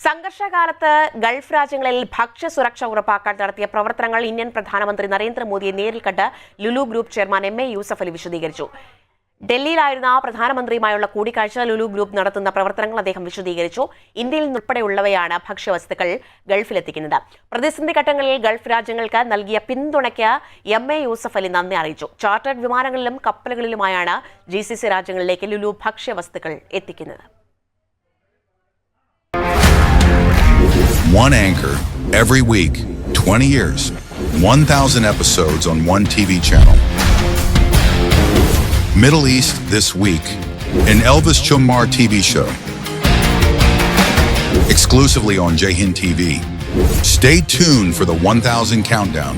സംഘർഷകാലത്ത് Gulf രാജ്യങ്ങളിൽ ഭക്ഷ്യസുരക്ഷ ഉറപ്പാക്കാൻ നടത്തിയ പ്രവർത്തനങ്ങൾ ഇന്ത്യൻ പ്രധാനമന്ത്രി നരേന്ദ്രമോദിയെ നേരിൽ കണ്ട് ലുലു ഗ്രൂപ്പ് ചെയർമാൻ എം.എ. യൂസഫ് അലി വിശദീകരിച്ചു. ഡൽഹിയിലായിരുന്ന പ്രധാനമന്ത്രിയുമായുള്ള കൂടിക്കാഴ്ച ലുലു ഗ്രൂപ്പ് നടത്തുന്ന പ്രവർത്തനങ്ങൾ അദ്ദേഹം വിശദീകരിച്ചു. ഇന്ത്യയിൽ നിന്നുൾപ്പെടെയുള്ളവയാണ് ഭക്ഷ്യവസ്തുക്കൾ ഗൾഫിലെത്തിക്കുന്നത്. പ്രതിസന്ധി ഘട്ടങ്ങളിൽ ഗൾഫ് രാജ്യങ്ങൾക്ക് നൽകിയ പിന്തുണയ്ക്ക് എം.എ. യൂസഫ് അലി നന്ദി അറിയിച്ചു. ചാർട്ടേഡ് വിമാനങ്ങളിലും കപ്പലുകളിലുമായാണ് GCC രാജ്യങ്ങളിലേക്ക് ലുലു ഭക്ഷ്യവസ്തുക്കൾ എത്തിക്കുന്നത്. One anchor, every week, 20 years, 1,000 episodes on one TV channel. Middle East this week, an Elvis Chummar TV show. Exclusively on Jai Hind TV. Stay tuned for the 1,000 countdown.